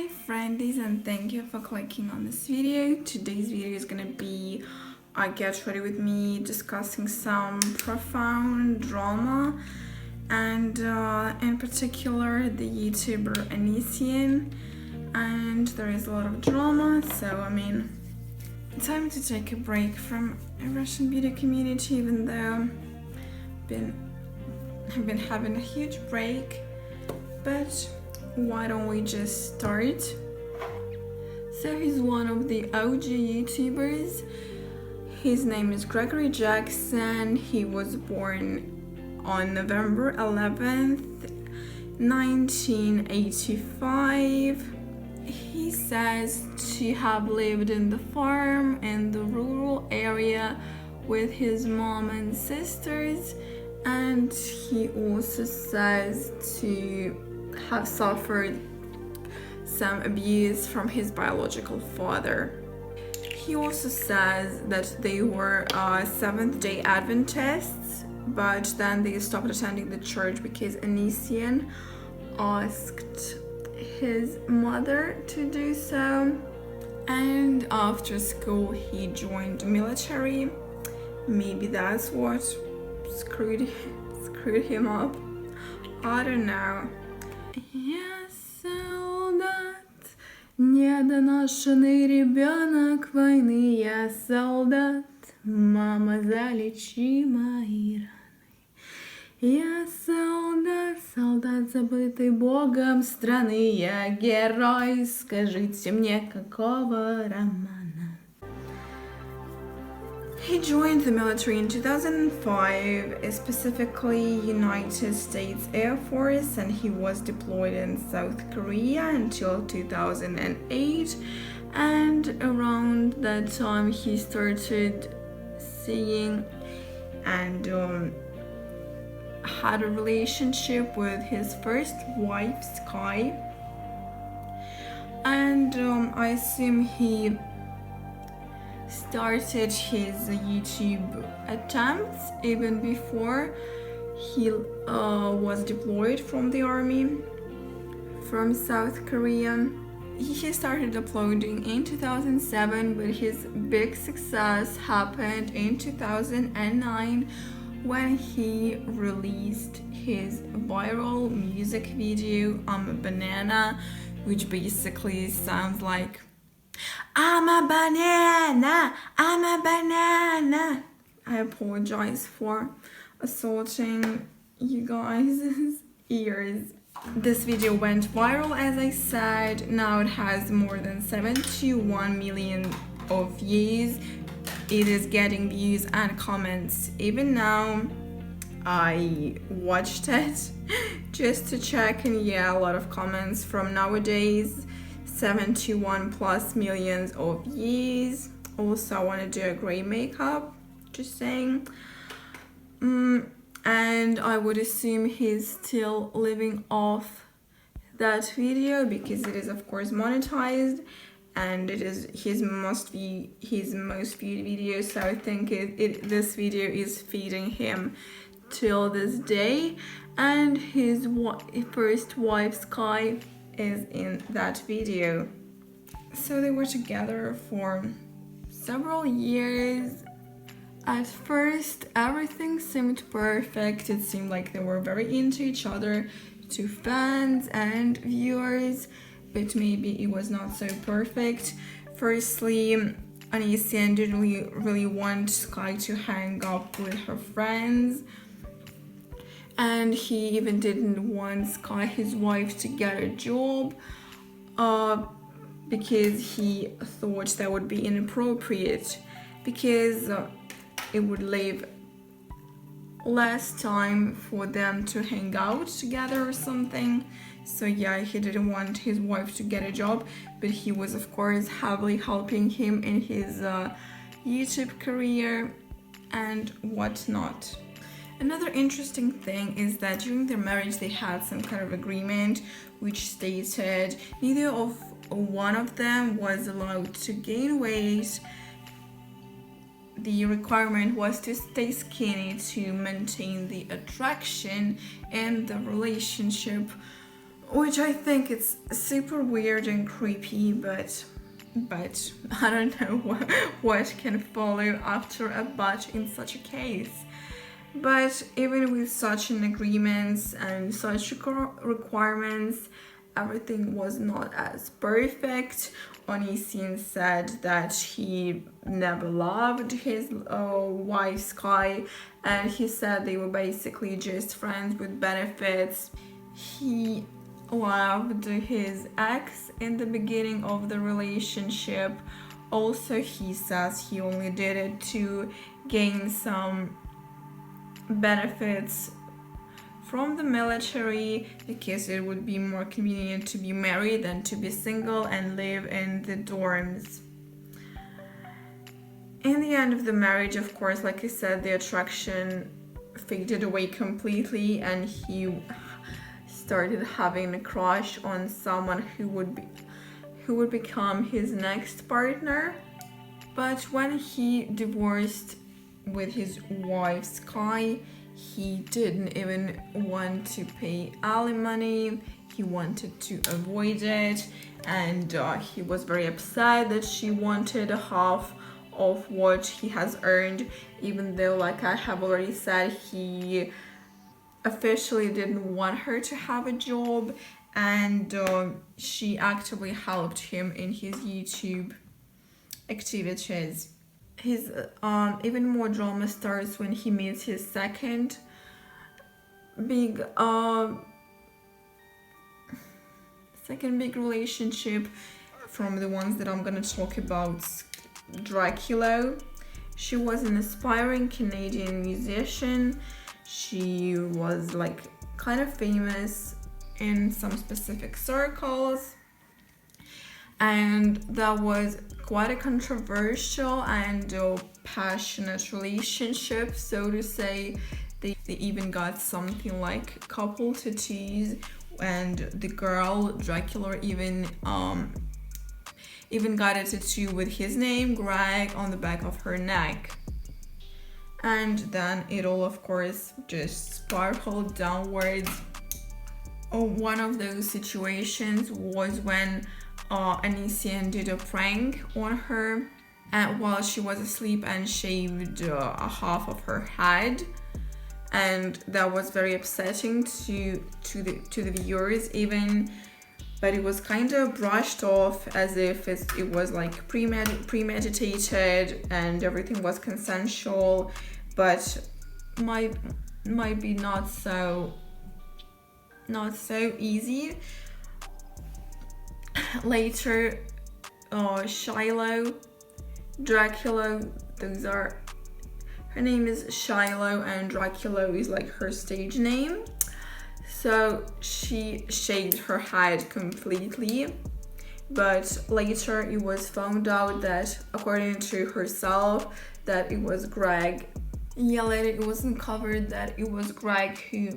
Hi friendies, and thank you for clicking on this video. Today's video is gonna be a get ready with me discussing some profound drama and in particular the YouTuber Onision, and there is a lot of drama, so time to take a break from a Russian beauty community, even though I've been having a huge break. But why don't we just start? So he's one of the OG YouTubers. His name is Gregory Jackson. He was born on November 11th, 1985. He says to have lived in the farm in the rural area with his mom and sisters, and he also says to have suffered some abuse from his biological father. He also says that they were Seventh-day Adventists, but then they stopped attending the church because Onision asked his mother to do so. And after school he joined the military. Maybe that's what screwed him up. I don't know. Я солдат, недоношенный ребенок войны. Я солдат, мама, залечи мои раны. Я солдат, солдат, забытый Богом страны. Я герой, скажите мне, какого романа? He joined the military in 2005, specifically United States Air Force, and he was deployed in South Korea until 2008. And around that time he started singing and had a relationship with his first wife, Sky. And I assume he started his YouTube attempts even before he was deployed from the army from South Korea. He started uploading in 2007, but his big success happened in 2009 when he released his viral music video, I'm a Banana, which basically sounds like I'm a banana, I'm a banana. I apologize for assaulting you guys' ears. This video went viral, as I said. Now it has more than 71 million of views. It is getting views and comments even now. I watched it just to check, and yeah, a lot of comments from nowadays. 71 plus millions of views. Also, I want to do a gray makeup, just saying. And I would assume he's still living off that video because it is of course monetized, and it is his most viewed video. So I think this video is feeding him till this day. And his first wife, Sky, is in that video. So they were together for several years. At first everything seemed perfect. It seemed like they were very into each other to fans and viewers, but maybe it was not so perfect. Firstly, Onision didn't really want Sky to hang up with her friends, and he even didn't want Sky, his wife, to get a job because he thought that would be inappropriate, because it would leave less time for them to hang out together or something. So yeah, he didn't want his wife to get a job, but he was of course heavily helping him in his YouTube career and whatnot. Another interesting thing is that during their marriage they had some kind of agreement which stated neither of one of them was allowed to gain weight. The requirement was to stay skinny to maintain the attraction in the relationship, which I think it's super weird and creepy, but I don't know what can follow after a but in such a case. But even with such an agreements and such requirements, everything was not as perfect. Onision said that he never loved his wife Sky, and he said they were basically just friends with benefits. He loved his ex in the beginning of the relationship. Also, he says he only did it to gain some benefits from the military, because it would be more convenient to be married than to be single and live in the dorms. In the end of the marriage, of course, like I said, the attraction faded away completely, and he started having a crush on someone who would become his next partner. But when he divorced with his wife Sky, he didn't even want to pay alimony. He wanted to avoid it, and he was very upset that she wanted half of what he has earned, even though, like I have already said, he officially didn't want her to have a job, and she actively helped him in his YouTube activities. His even more drama starts when he meets his second big relationship from the ones that I'm gonna talk about, Dracula. She was an aspiring Canadian musician. She was like kind of famous in some specific circles, and that was quite a controversial and passionate relationship, so to say. They even got something like couple tattoos, and the girl Dracula even got a tattoo with his name, Greg, on the back of her neck. And then it all, of course, just spiraled downwards. One of those situations was when Onision did a prank on her, and while she was asleep, and shaved a half of her head, and that was very upsetting to the viewers even. But it was kind of brushed off as if it was like premeditated and everything was consensual, but might be not so easy. Later, Shiloh, Dracula, her name is Shiloh, and Dracula is like her stage name. So she shaved her head completely, but later it was found out that, according to herself, that it was Greg. Yeah, later it was uncovered that it was Greg who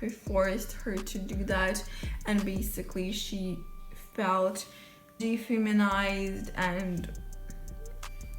forced her to do that, and basically she felt defeminized, and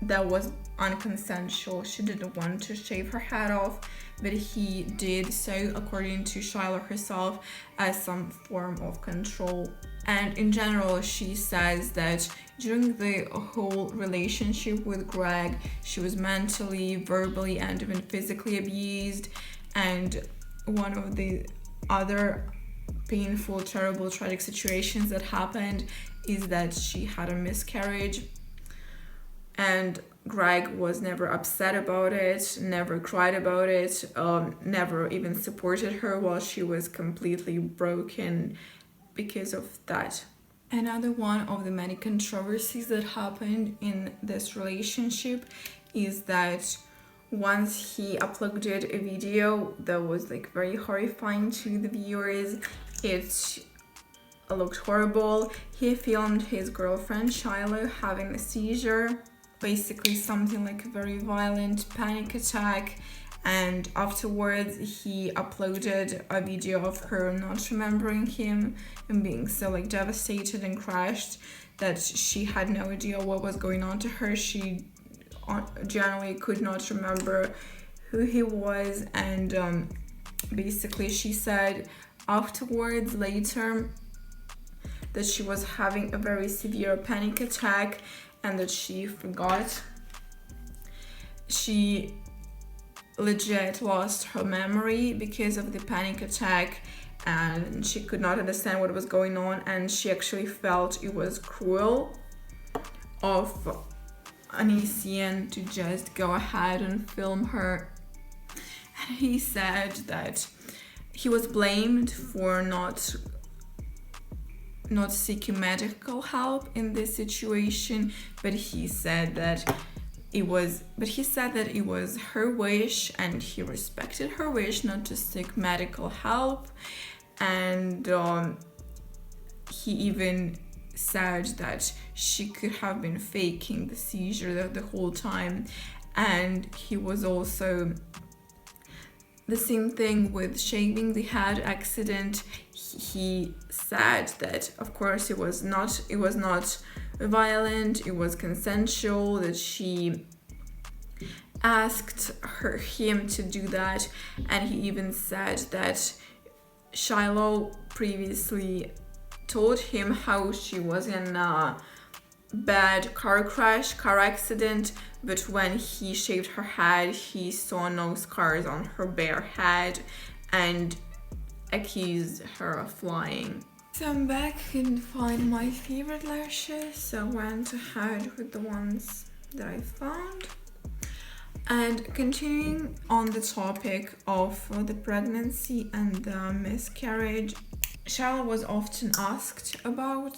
that was unconsensual. She didn't want to shave her head off, but he did so, according to Shiloh herself, as some form of control. And in general, she says that during the whole relationship with Greg, she was mentally, verbally, and even physically abused. And one of the other painful, terrible, tragic situations that happened is that she had a miscarriage, and Greg was never upset about it, never cried about it, never even supported her while she was completely broken because of that. Another one of the many controversies that happened in this relationship is that once he uploaded a video that was like very horrifying to the viewers, it looked horrible. He filmed his girlfriend Shiloh having a seizure, basically something like a very violent panic attack, and afterwards he uploaded a video of her not remembering him and being so like devastated and crushed that she had no idea what was going on to her. She generally could not remember who he was, and basically she said afterwards, later, that she was having a very severe panic attack and that she forgot. She legit lost her memory because of the panic attack, and she could not understand what was going on, and she actually felt it was cruel of Onision to just go ahead and film her. And he said that he was blamed for not seeking medical help in this situation, but he said that it was her wish, and he respected her wish not to seek medical help. And he even said that she could have been faking the seizure the whole time. And he was also the same thing with shaving the head accident. He said that of course it was not violent, it was consensual, that she asked him to do that. And he even said that Shiloh previously told him how she was in a bad car accident, but when he shaved her head, he saw no scars on her bare head and accused her of lying. So I'm back, couldn't find my favorite lashes, so I went ahead with the ones that I found. And continuing on the topic of the pregnancy and the miscarriage, Shiloh was often asked about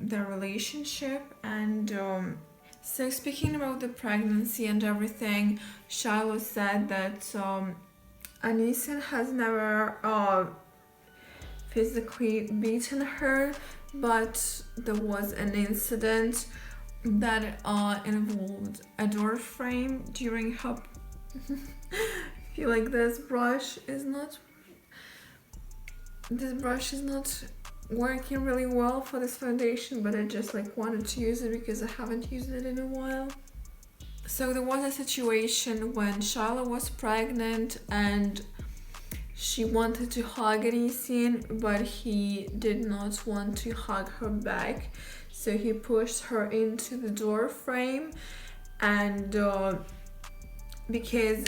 their relationship, and so speaking about the pregnancy and everything, Shiloh said that Onision has never physically beaten her, but there was an incident that involved a door frame during her I feel like this brush is not working really well for this foundation, but I just wanted to use it because I haven't used it in a while. So there was a situation when Shiloh was pregnant and she wanted to hug Onision, but he did not want to hug her back, so he pushed her into the door frame. And because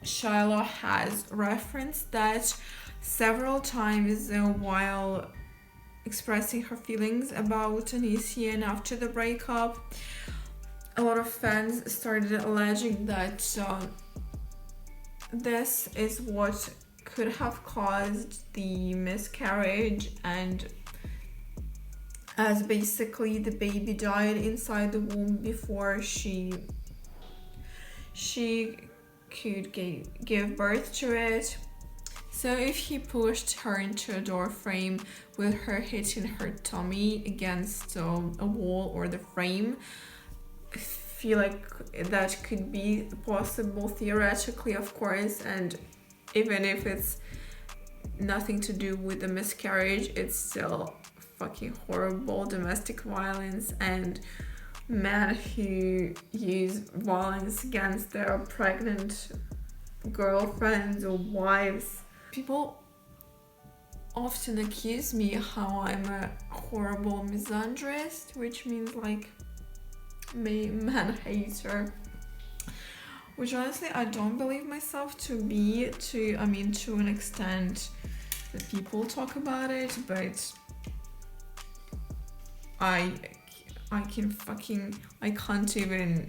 Shiloh has referenced that several times while expressing her feelings about Onision after the breakup, a lot of fans started alleging that this is what could have caused the miscarriage, and as basically the baby died inside the womb before she could give birth to it. So if he pushed her into a door frame with her hitting her tummy against a wall or the frame, I feel like that could be possible theoretically, of course, and even if it's nothing to do with the miscarriage, it's still fucking horrible domestic violence, and men who use violence against their pregnant girlfriends or wives. People often accuse me how I'm a horrible misandrist, which means man hater, which honestly I don't believe myself to be, to an extent that people talk about it, but I can't even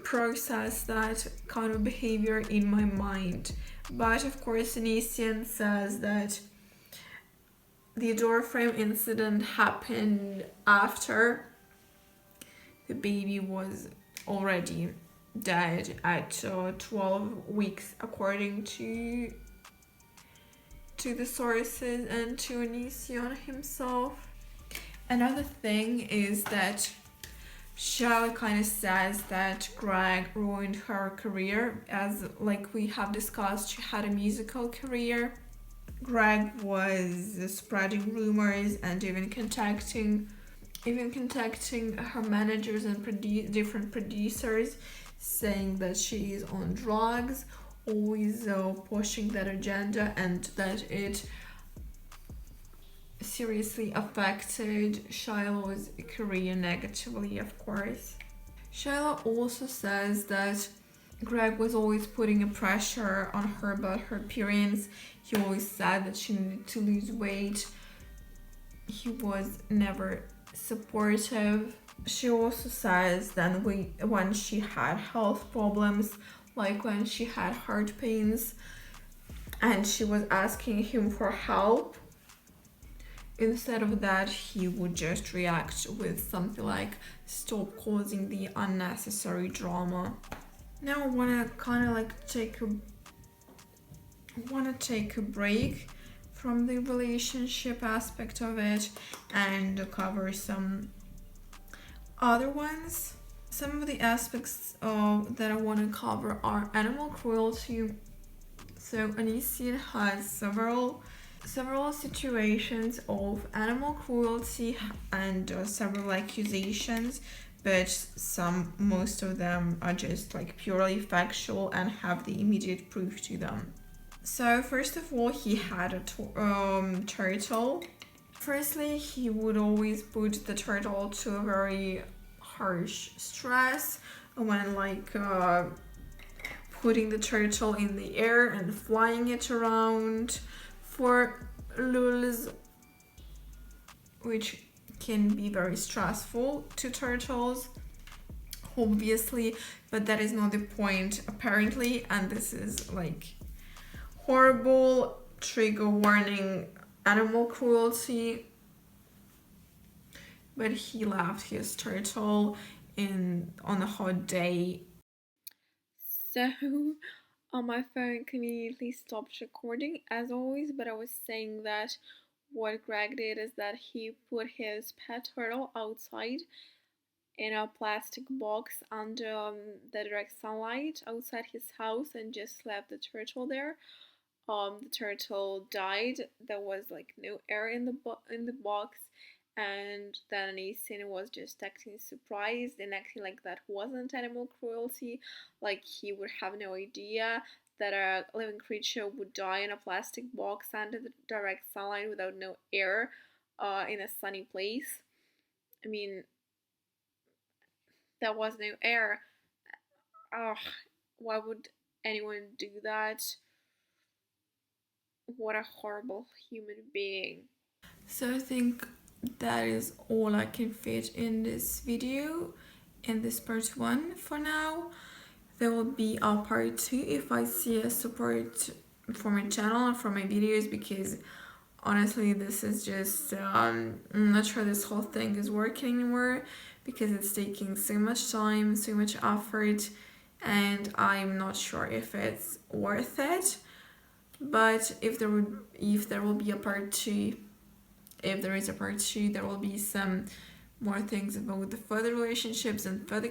process that kind of behavior in my mind. But of course Onision says that the door frame incident happened after the baby was already dead at 12 weeks, according to the sources and to Onision himself. Another thing is that Shiloh kind of says that Greg ruined her career. As we have discussed, she had a musical career. Greg was spreading rumors and even contacting her managers and different producers, saying that she is on drugs always pushing that agenda, and that it seriously affected Shiloh's career negatively, of course. Shiloh also says that Greg was always putting a pressure on her about her appearance. He always said that she needed to lose weight. He was never supportive. She also says that when she had health problems, like when she had heart pains, and she was asking him for help, instead of that, he would just react with something like, "Stop causing the unnecessary drama." Now I wanna kind of like take a break from the relationship aspect of it and cover some other ones. Some of the aspects that I want to cover are animal cruelty. So Onision has several situations of animal cruelty and several accusations, but most of them are just like purely factual and have the immediate proof to them. So first of all, he had a turtle. Firstly, he would always put the turtle to a very harsh stress when like putting the turtle in the air and flying it around for lulz, which can be very stressful to turtles, obviously, but that is not the point apparently, and this is like horrible trigger warning animal cruelty. But he left his turtle on a hot day. So on my phone conveniently stopped recording as always, but I was saying that what Greg did is that he put his pet turtle outside in a plastic box under the direct sunlight outside his house and just left the turtle there. The turtle died. There was like no air in the box, and then Onision was just acting surprised and acting like that wasn't animal cruelty, like he would have no idea that a living creature would die in a plastic box under the direct sunlight without no air in a sunny place. I mean, there was no air. Ugh, why would anyone do that? What a horrible human being. So I think that is all I can fit in this video, in this part 1 for now. There will be a part 2 if I see a support for my channel and for my videos, because honestly this is just I'm not sure this whole thing is working anymore, because it's taking so much time, so much effort, and I'm not sure if it's worth it. But if there will be a part 2, if there is a part 2, there will be some more things about the further relationships and further